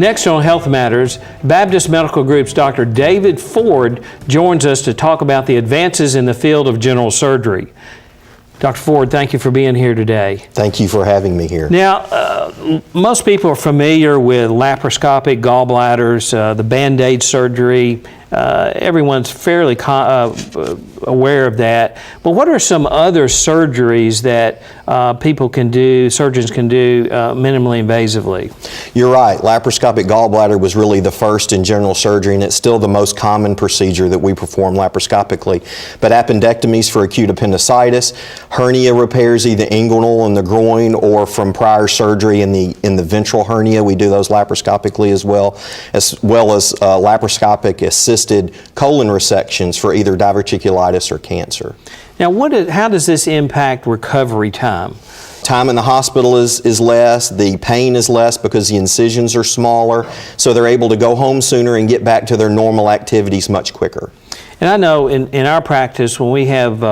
Next on Health Matters, Baptist Medical Group's Dr. David Ford joins us to talk about the advances in the field of general surgery. Dr. Ford, thank you for being here today. Thank you for having me here. Now, most people are familiar with laparoscopic gallbladders, the Band-Aid surgery. Everyone's fairly aware of that. But what are some other surgeries that people can do, surgeons can do minimally invasively? You're right. Laparoscopic gallbladder was really the first in general surgery, and it's still the most common procedure that we perform laparoscopically. But appendectomies for acute appendicitis, hernia repairs, either inguinal in the groin or from prior surgery in the ventral hernia, we do those laparoscopically as well as laparoscopic assisted colon resections for either diverticulitis or cancer. Now, how does this impact recovery time? Time in the hospital is less, the pain is less because the incisions are smaller, so they're able to go home sooner and get back to their normal activities much quicker. And I know in our practice, when we have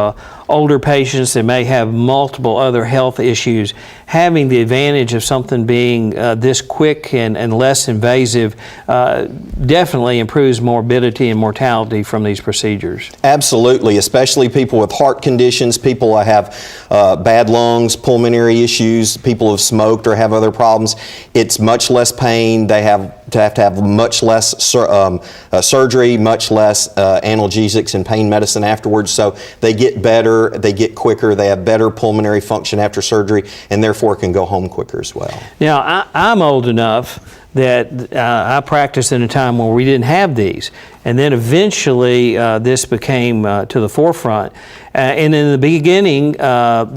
older patients that may have multiple other health issues, having the advantage of something being this quick and less invasive definitely improves morbidity and mortality from these procedures. Absolutely, especially people with heart conditions, people that have bad lungs, pulmonary issues, people who have smoked or have other problems. It's much less pain. They have to have much less surgery, much less analgesics and pain medicine afterwards, so they get better. They get quicker, they have better pulmonary function after surgery, and therefore can go home quicker as well. Now, I'm old enough that I practiced in a time where we didn't have these. And then eventually this became to the forefront. And in the beginning,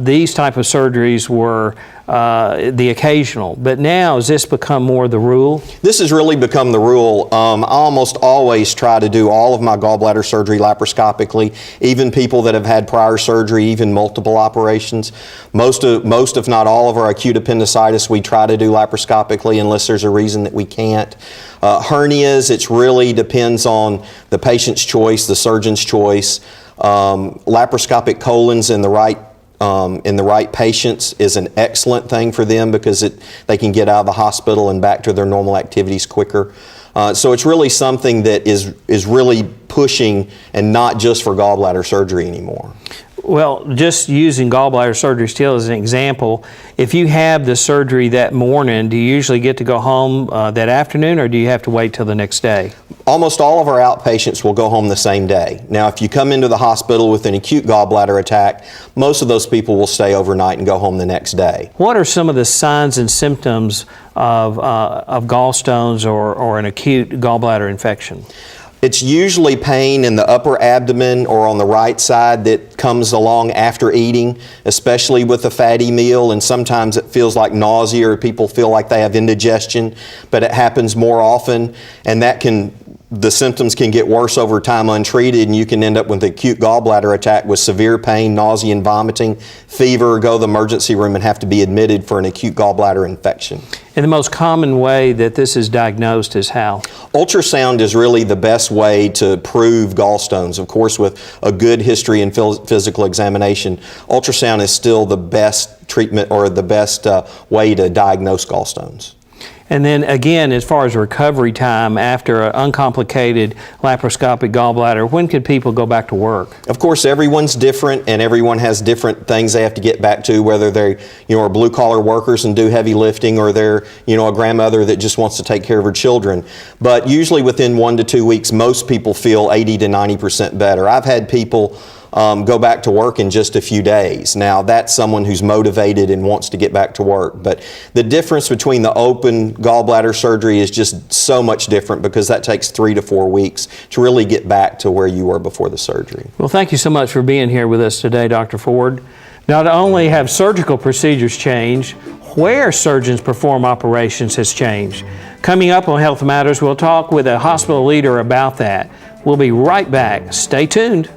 these type of surgeries were the occasional. But now, has this become more the rule? This has really become the rule. I almost always try to do all of my gallbladder surgery laparoscopically, even people that have had prior surgery, even multiple operations. Most if not all of our acute appendicitis we try to do laparoscopically unless there's a reason that we can't. Hernias, it really depends on the patient's choice, the surgeon's choice. Laparoscopic colons in the right patients is an excellent thing for them because they can get out of the hospital and back to their normal activities quicker. So it's really something that is really pushing, and not just for gallbladder surgery anymore. Well, just using gallbladder surgery still as an example, if you have the surgery that morning, do you usually get to go home that afternoon, or do you have to wait till the next day? Almost all of our outpatients will go home the same day. Now, if you come into the hospital with an acute gallbladder attack, most of those people will stay overnight and go home the next day. What are some of the signs and symptoms of gallstones or an acute gallbladder infection? It's usually pain in the upper abdomen or on the right side that comes along after eating, especially with a fatty meal, and sometimes it feels like nausea or people feel like they have indigestion, but it happens more often, and the symptoms can get worse over time untreated, and you can end up with an acute gallbladder attack with severe pain, nausea and vomiting, fever, go to the emergency room and have to be admitted for an acute gallbladder infection. And the most common way that this is diagnosed is how? Ultrasound is really the best way to prove gallstones. Of course, with a good history and physical examination, ultrasound is still the best treatment or the best way to diagnose gallstones. And then again, as far as recovery time after an uncomplicated laparoscopic gallbladder, when could people go back to work? Of course, everyone's different, and everyone has different things they have to get back to, whether they are blue-collar workers and do heavy lifting, or they're a grandmother that just wants to take care of her children. But usually within 1 to 2 weeks, most people feel 80 to 90% better. I've had people go back to work in just a few days. Now, that's someone who's motivated and wants to get back to work. But the difference between the open gallbladder surgery is just so much different, because that takes 3 to 4 weeks to really get back to where you were before the surgery. Well, thank you so much for being here with us today, Dr. Ford. Not only have surgical procedures changed, where surgeons perform operations has changed. Coming up on Health Matters, we'll talk with a hospital leader about that. We'll be right back. Stay tuned.